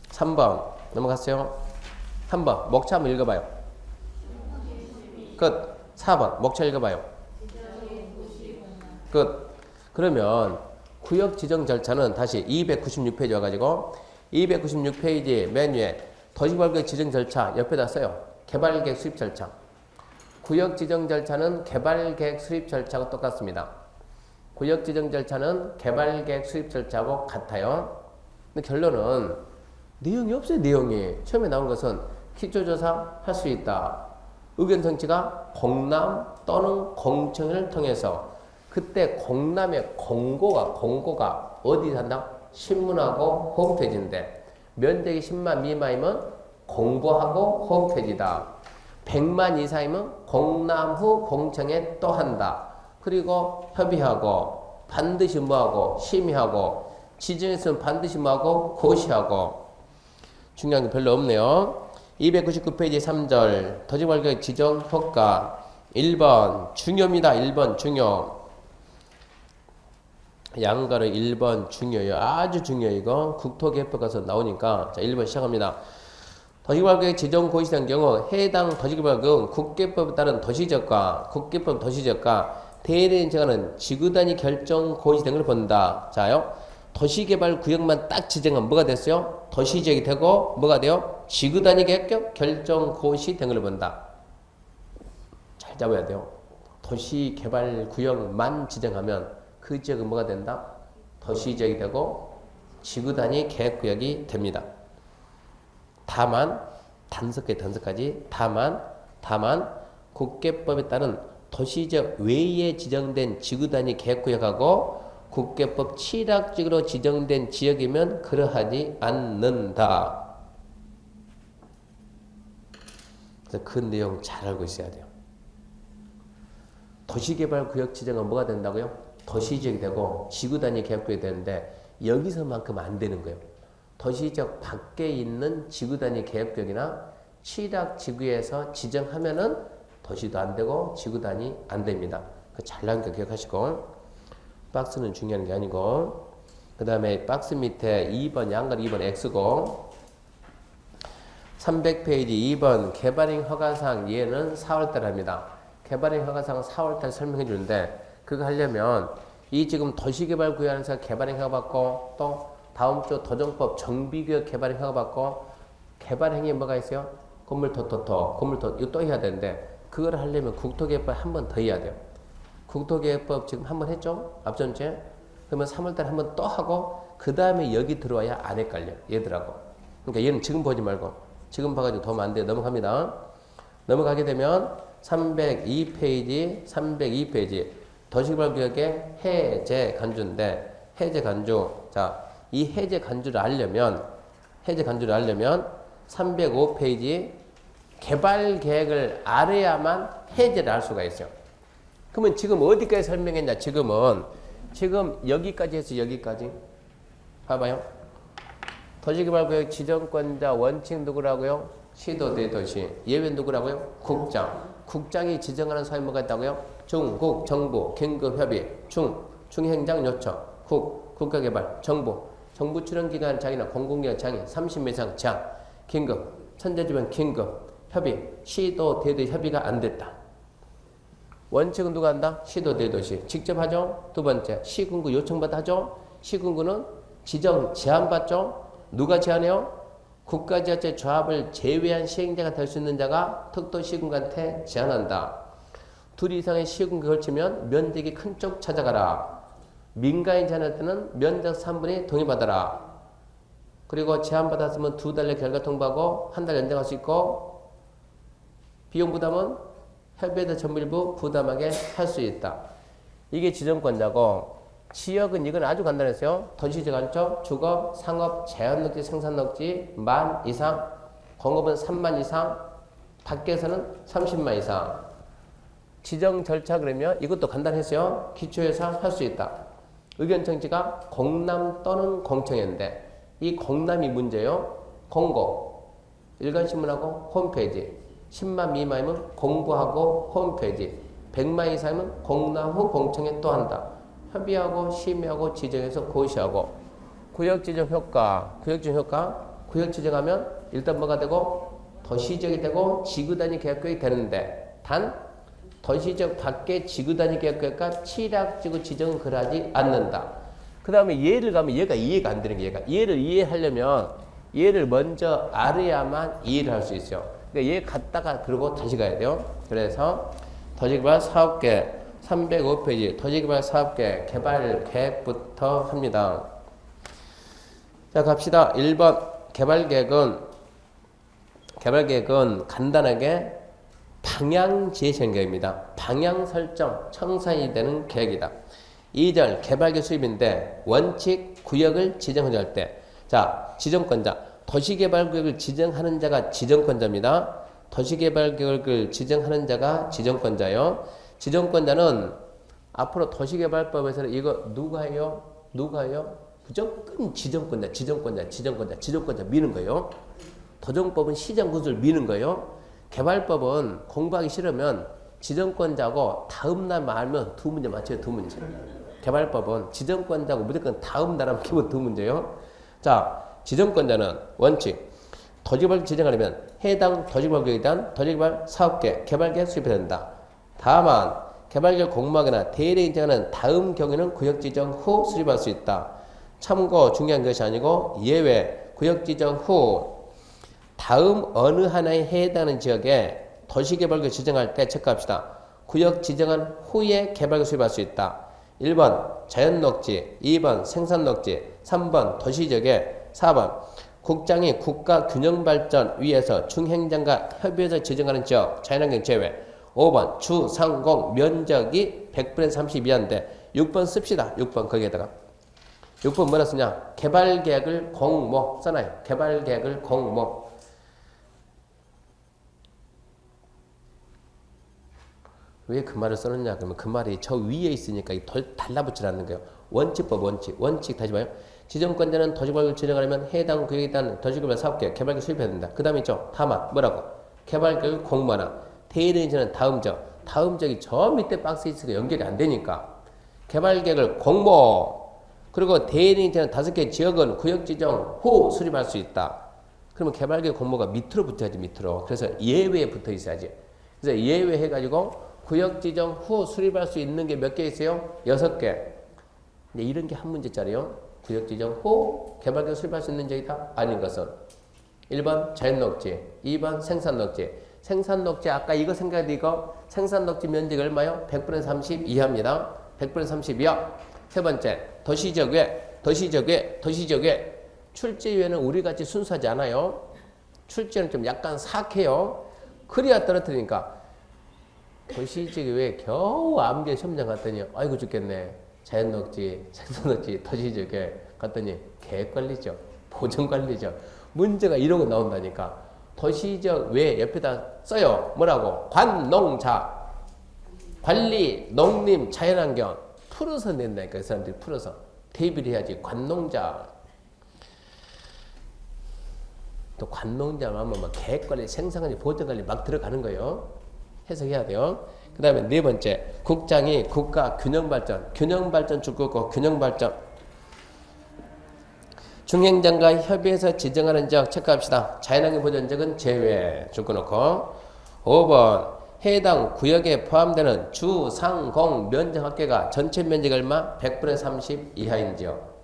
3번 넘어갔어요. 3번 목차 한번 읽어봐요. 끝. 4번 목차 읽어봐요. 끝. 그러면 구역 지정 절차는 다시 296페이지 와가지고 296페이지 맨 위에 도시개발구역 지정 절차 옆에다 써요. 개발계획 수립 절차. 구역 지정 절차는 개발계획 수립 절차하고 똑같습니다. 구역 지정 절차는 개발계획 수립 절차하고 같아요. 근데 결론은 내용이 없어요. 내용이. 처음에 나온 것은 기초조사 할 수 있다. 의견 청취가 공람 또는 공청을 통해서 그때 공람의 공고가 어디 산다? 신문하고 홈페이지인데 면적이 10만 미만이면 공보하고 홈페이지다. 100만 이상이면 공람 후 공청에 또 한다. 그리고 협의하고 반드시 뭐하고 심의하고 지정했으면 반드시 뭐하고 고시하고. 중요한 게 별로 없네요. 299페이지 3절 도시개발구역 지정 효과 1번 중요입니다. 1번 중요. 양가를 1번 중요해요. 아주 중요해요. 이거 국토개혁법 가서 나오니까. 자, 1번 시작합니다. 도시개발구역 지정 고시된 경우 해당 도시개발구역은 국계법에 따른 도시지역과 대리인 정하는 지구단위 결정 고시 등을 본다. 자요. 도시개발구역만 딱 지정하면 뭐가 됐어요? 도시지역이 되고 뭐가 돼요? 지구단위 결정 고시 등을 본다. 잘 잡아야 돼요. 도시개발구역만 지정하면 그 지역은 뭐가 된다? 도시지역이 되고 지구단위 계획구역이 됩니다. 다만 단속까지 다만 국계법에 따른 도시지역 외에 지정된 지구단위 계획구역하고 국계법 취락지역으로 지정된 지역이면 그러하지 않는다. 그래서 그 내용 잘 알고 있어야 돼요. 도시개발구역 지정은 뭐가 된다고요? 도시지역이 되고 지구단위 계획구역이 되는데 여기서만큼 안 되는 거예요. 도시지역 밖에 있는 지구단위 계획구역이나 취락지구에서 지정하면은 도시도 안 되고 지구단위 안 됩니다. 잘 나오니까 기억하시고. 박스는 중요한 게 아니고. 그 다음에 박스 밑에 2번 양갈 2번 X고 300페이지 2번 개발행 허가사항 얘는 4월달 합니다. 개발행 허가사항 4월달 설명해 주는데 그거 하려면 이 지금 도시개발구역에서 개발행 허가 받고 또 다음 주 도정법 정비구역 개발행 허가 받고 개발행위 뭐가 있어요? 건물토 이거 또 해야 되는데 그걸 하려면 국토개혁법 한 번 더 해야 돼요. 국토개혁법 지금 한 번 했죠? 앞전주에 그러면 3월달에 한번 또 하고 그 다음에 여기 들어와야 안 헷갈려 얘들하고. 그러니까 얘는 지금 보지 말고 지금 봐가지고 도움 안 돼. 넘어갑니다. 넘어가게 되면 302페이지 302페이지 도시개발구역의 해제 간주인데 해제 간주. 자, 이 해제 간주를 알려면 305페이지 개발 계획을 알아야만 해제를 할 수가 있어요. 그러면 지금 어디까지 설명했냐? 지금 여기까지 했어. 여기까지. 봐봐요. 도시개발구역 지정권자 원칙 누구라고요? 시도 대도시. 예외 누구라고요? 국장. 국장이 지정하는 사람이 뭐가 있다고요? 중국, 정부, 긴급협의, 중행장 요청, 국가개발, 정부 출연기관 장이나 공공기관 장이 30명 이상 장, 긴급, 천재지변 긴급, 협의, 시도 대도시 협의가 안 됐다. 원칙은 누가 한다? 시도 대도시. 직접 하죠. 두 번째, 시군구 요청받아 하죠. 시군구는 지정 제한받죠. 누가 제한해요? 국가지자체 조합을 제외한 시행자가 될 수 있는 자가 특도 시군구한테 제한한다. 둘 이상의 시군구에 걸치면 면적이 큰 쪽 찾아가라. 민간인 제한할 때는 면적 3분의 동의받아라. 그리고 제한받았으면 2달 내 결과 통보하고 한 달 연장할 수 있고 비용 부담은 협의회의 전부일부 부담하게 할 수 있다. 이게 지정권자고 지역은 이건 아주 간단했어요. 도시지간쪽, 주거, 상업, 제한녹지, 생산녹지 10,000 이상, 공업은 30,000 이상, 밖에서는 300,000 이상. 지정 절차 그러면 이것도 간단했어요. 기초회사 할 수 있다. 의견 청지가 공람 또는 공청회인데 이 공람이 문제요. 공고, 일간신문하고 홈페이지, 10만 미만이면 공부하고 홈페이지, 100만 이상이면 공람 후 공청회 또 한다. 협의하고 심의하고 지정해서 고시하고. 구역지정 효과, 구역 지정하면 일단 뭐가 되고 도시지역이 되고 지구단위 계획구역이 되는데 단 도시지역 밖에 지구단위 계획구역과 취락지구 지정은 그러하지 않는다. 그 다음에 얘를 가면 얘가 이해가 안 되는 게 얘를 이해하려면 얘를 먼저 알아야만 이해를 할 수 있어요. 그러니까 얘 갔다가 그러고 다시 가야 돼요. 그래서 도시개발 사업계획 305페이지 도시개발 사업계획 개발 계획부터 합니다. 자 갑시다. 1번 개발계획은 간단하게 방향 제시한 계획입니다. 방향 설정 청산이 되는 계획이다. 2절 개발계획 수립인데 원칙 구역을 지정할 때 자 지정권자 도시개발구역을 지정하는 자가 지정권자입니다. 도시개발구역을 지정하는 자가 지정권자요. 지정권자는 앞으로 도시개발법에서는 이거 누가 해요? 무조건 지정권자 미는 거예요. 도정법은 시장 구조를 미는 거예요. 개발법은 공부하기 싫으면 지정권자고 다음날 말면 2문제 맞춰요. 2문제. 개발법은 지정권자고 무조건 다음날 하면 기본 2문제요. 자, 지정권자는 원칙 도시개발 지정하려면 해당 도시개발구역에 대한 도시개발 사업계획, 개발계획 수립해야 된다. 다만 개발계획 공모하거나 대리 인정하는 다음 경우에는 구역 지정 후 수립할 수 있다. 참고 중요한 것이 아니고 예외 구역 지정 후 다음 어느 하나에 해당하는 지역에 도시개발구역 지정할 때 체크합시다. 구역 지정한 후에 개발구역 수립할 수 있다. 1번 자연녹지, 2번 생산녹지, 3번 도시지역에 4번 국장이 국가균형발전 위해서 중행장과 협의해서 지정하는 지역 자연환경 제외. 5번 주상공 면적이 100분의 30 이하인데 6번 씁시다. 6번 거기에다가 6번 뭐라 쓰냐? 개발계획을 공모 써놔요. 개발계획을 공모. 왜 그 말을 써놓냐? 그러면 그 말이 저 위에 있으니까 달라붙지라는 거예요. 원칙 다시 봐요. 지정권자는 도시개발구역을 지정하려면 해당 구역에 대한 도시개발 사업계획, 개발계획 수립해야 된다. 그 다음에 있죠. 다만 뭐라고? 개발계획을 공모하나 대리인지는 다음 적이 저 밑에 박스에 있으니까 연결이 안 되니까 개발계획을 공모 그리고 대리인지는 5개 지역은 구역 지정 후 수립할 수 있다. 그러면 개발계획 공모가 밑으로 붙어야지 밑으로. 그래서 예외에 붙어 있어야지. 그래서 예외 해가지고 구역 지정 후 수립할 수 있는 게 몇 개 있어요? 6개. 근데 이런 게 한 문제짜리요. 구역 지정 후 개발계획 수립할 수 있는 지역이다. 아닌 것은 1번 자연녹지, 2번 생산녹지. 생산녹지 아까 이거 생각해도 이거 생산녹지 면적이 얼마요? 100분의 30 이하입니다. 100분의 30 이하. 세 번째, 도시적 외, 도시적 외, 도시적 외. 출제 외는 우리같이 순수하지 않아요. 출제는 좀 약간 사악해요. 그래야 떨어뜨리니까. 도시적 외 겨우 암기에 시험장 갔더니 아이고 죽겠네. 자연녹지, 생선녹지, 도시적 외 갔더니 계획관리죠. 보정관리죠. 문제가 이런 거 나온다니까. 도시적 외 옆에다 써요. 뭐라고? 관농자. 관리, 농림, 자연환경. 풀어서 낸다니까. 이 사람들이 풀어서. 대비를 해야지. 관농자. 또 관농자 하면 막 계획관리, 생산관리, 보정관리 막 들어가는 거예요. 해석해야 돼요. 그 다음에 네 번째. 국장이 국가 균형발전. 균형발전 줄 거고 균형발전. 중행장과 협의해서 지정하는 지역 체크합시다. 자연환경 보전지역은 제외 줄 거놓고 5번 해당 구역에 포함되는 주, 상, 공, 면적 합계가 전체 면적 얼마? 100분의 30 이하인 지역.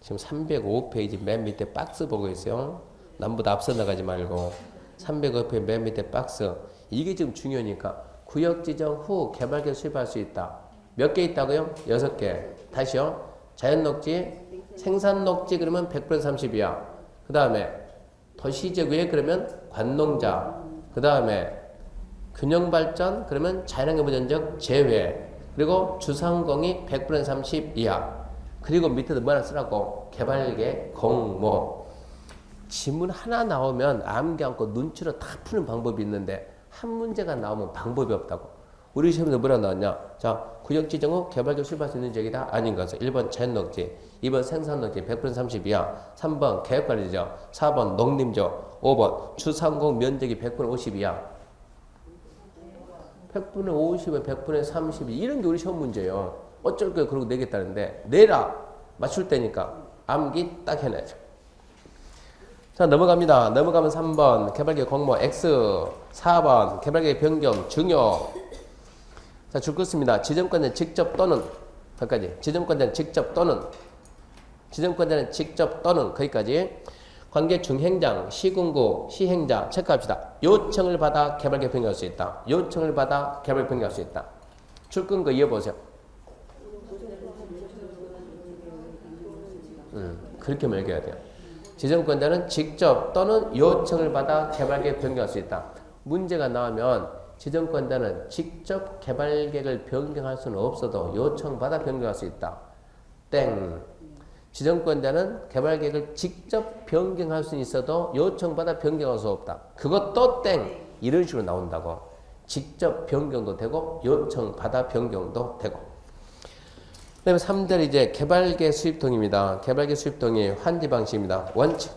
지금 305페이지 맨 밑에 박스 보고 있어요. 남보다 앞서 나가지 말고 305페이지 맨 밑에 박스. 이게 지금 중요하니까 구역 지정 후 개발계 수립할 수 있다. 몇 개 있다고요? 6개. 다시요. 자연녹지, 생산녹지 그러면 100% 30이야. 그 다음에 도시적 외 그러면 관농자. 그 다음에 균형발전 그러면 자연환경 보전적 제외. 그리고 주상공이 100% 30 이하. 그리고 밑에도 뭐 하나 쓰라고? 개발계 공모. 지문 하나 나오면 암기 않고 눈치로 다 푸는 방법이 있는데 한 문제가 나오면 방법이 없다고. 우리 시험에서 뭐라고 나왔냐? 자, 구역 지정 후 개발계 수립할 수 있는 지역이다? 아닌 것은 1번 자연녹지, 2번 생산녹지 100% 30 이하, 3번 계획관리지역, 4번 농림지역, 5번 주상공 면적이 100% 50 이하. 100분의 50에 100분의 30 이런 게 우리 시험 문제예요. 어쩔 거야 그러고 내겠다는데 내라 맞출 때니까 암기 딱 해내죠. 자 넘어갑니다. 넘어가면 3번 개발계 공모 X, 4번 개발계 변경 중요. 자 줄 것입니다. 지정권자는 직접 또는 거기까지. 지정권자는 직접 또는 지정권자는 직접 또는 거기까지. 관계 중행장, 시군구, 시행자 체크합시다. 요청을 받아 개발계 변경할 수 있다. 요청을 받아 개발 변경할 수 있다. 출근거 이어보세요. 그렇게 매겨야 돼요. 지정권자는 직접 또는 요청을 받아 개발계획 변경할 수 있다. 문제가 나오면 지정권자는 직접 개발계획을 변경할 수는 없어도 요청받아 변경할 수 있다. 땡. 지정권자는 개발계획을 직접 변경할 수는 있어도 요청받아 변경할 수 없다. 그것도 땡. 이런 식으로 나온다고. 직접 변경도 되고 요청받아 변경도 되고. 그 다음에 3절 이제 개발계 수입동입니다. 개발계 수입동이 환지 방식입니다. 원칙.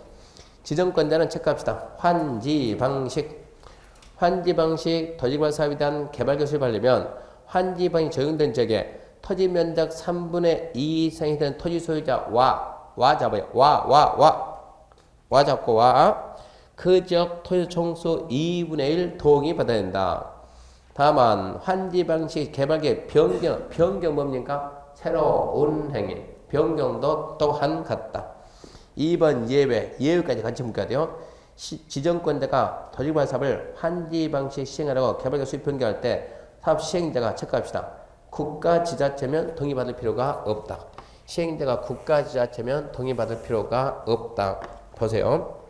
지정권자는 체크합시다. 환지 방식. 환지 방식 토지개발 사업에 대한 개발계 수입하려면 환지 방식 적용된 지역에 토지 면적 3분의 2 이상이 되는 토지 소유자 와 잡아요. 와 잡고 그 지역 토지 총수 2분의 1 동의 받아야 된다. 다만 환지 방식 개발계 변경 뭡니까? 새로운 행위, 변경도 또한 같다. 2번 예외까지 같이 묶어야 돼요. 지정권자가 토지개발 사업을 환지 방식 시행하려고 개발계 수입 변경할 때 사업 시행자가 체크합시다. 국가 지자체면 동의받을 필요가 없다. 시행자가 국가 지자체면 동의받을 필요가 없다. 보세요.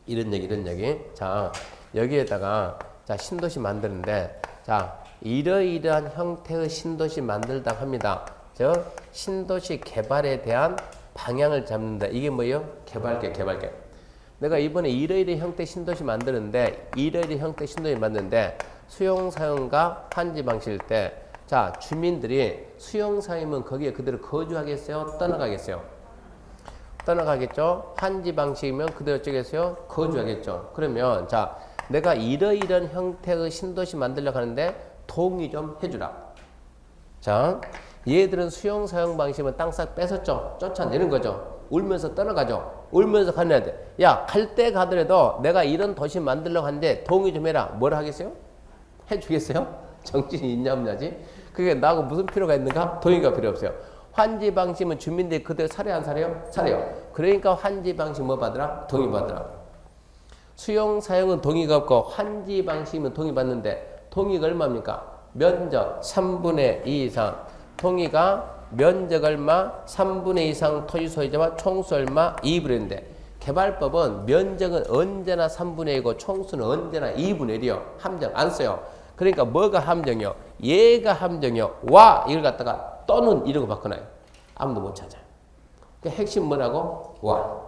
이런 얘기. 자, 여기에다가 자, 신도시 만드는데 자, 이러이러한 형태의 신도시 만들다 합니다. 즉 신도시 개발에 대한 방향을 잡는다. 이게 뭐예요? 개발계. 내가 이번에 이러이러한 형태 신도시 만드는데 수용사용과 환지 방식일 때 자, 주민들이 수용사용이면 거기에 그대로 거주하겠어요? 떠나가겠어요? 떠나가겠죠? 환지 방식이면 그대로 어쩌겠어요? 거주하겠죠? 그러면 자, 내가 이러이러한 형태의 신도시 만들려고 하는데 동의 좀 해주라. 자, 얘들은 수용사용 방식은 땅 싹 뺏었죠. 쫓아내는 거죠. 울면서 떠나가죠. 울면서 가야 돼. 야, 갈 때 가더라도 내가 이런 도시 만들려고 하는데 동의 좀 해라. 뭐라 하겠어요? 해주겠어요? 정신이 있냐 없냐지? 그게 나하고 무슨 필요가 있는가? 동의가 필요 없어요. 환지 방식은 주민들이 그대로 살아야 안 살아요? 살아요. 그러니까 환지 방식 뭐 받으라? 동의 받으라. 수용 사용은 동의가 없고 환지 방식이면 동의 받는데 동의가 얼마입니까? 면적 3분의 2 이상. 동의가 면적 얼마? 3분의 2 이상 토지 소유자와 총수 얼마? 2분의 1인데 개발법은 면적은 언제나 3분의 1이고 총수는 언제나 2분의 1이요. 함정 안 써요. 그러니까 뭐가 함정이요? 얘가 함정이요. 와 이걸 갖다가 또는 이런 거 바꿔놔요. 아무도 못 찾아요. 그러니까 핵심 뭐라고? 와.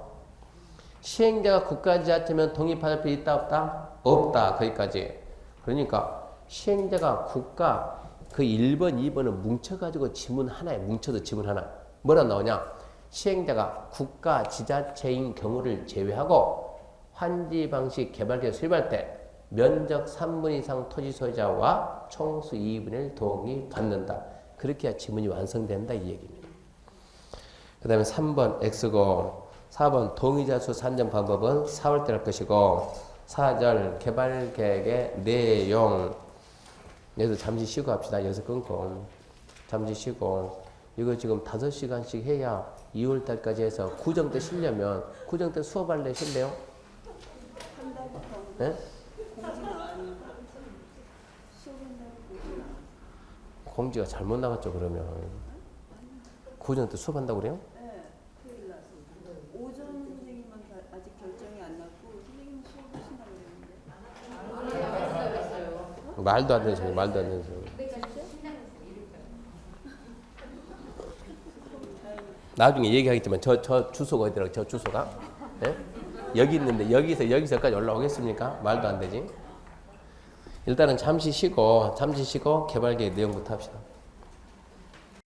시행자가 국가지자체면 독립할 필요 있다 없다? 없다. 거기까지. 그러니까 시행자가 국가 그 1번, 2번은 뭉쳐가지고 지문 하나에 뭉쳐서 지문 하나. 뭐라 나오냐? 시행자가 국가 지자체인 경우를 제외하고 환지 방식 개발계획 수립할 때 면적 3분 이상 토지 소유자와 총수 2분의 1 동의 받는다. 그렇게 해야 지문이 완성된다 이 얘기입니다. 그 다음에 3번 X고 4번 동의자 수 산정 방법은 4월 때 할 것이고 4절 개발계획의 내용 여기서 잠시 쉬고 합시다. 여기서 끊고 잠시 쉬고 이거 지금 5시간씩 해야 2월 달까지 해서 구정 때 쉬려면 구정 때 수업할래 실래요? 네? 공지가 잘못 나갔죠 그러면. 구정 때 수업한다고 그래요? 네, 토요일 날 수업. 오전 선생님은 아직 결정이 안 났고 선생님 수업 하신다고 그랬는데. 말도 안 되는 소리, 말도 안 되는 소리. 나중에 얘기하겠지만 저 주소가 어디라고? 저 주소가? 네? 여기 있는데 여기서까지 올라오겠습니까? 말도 안 되지. 일단은 잠시 쉬고 개발계획 내용부터 합시다.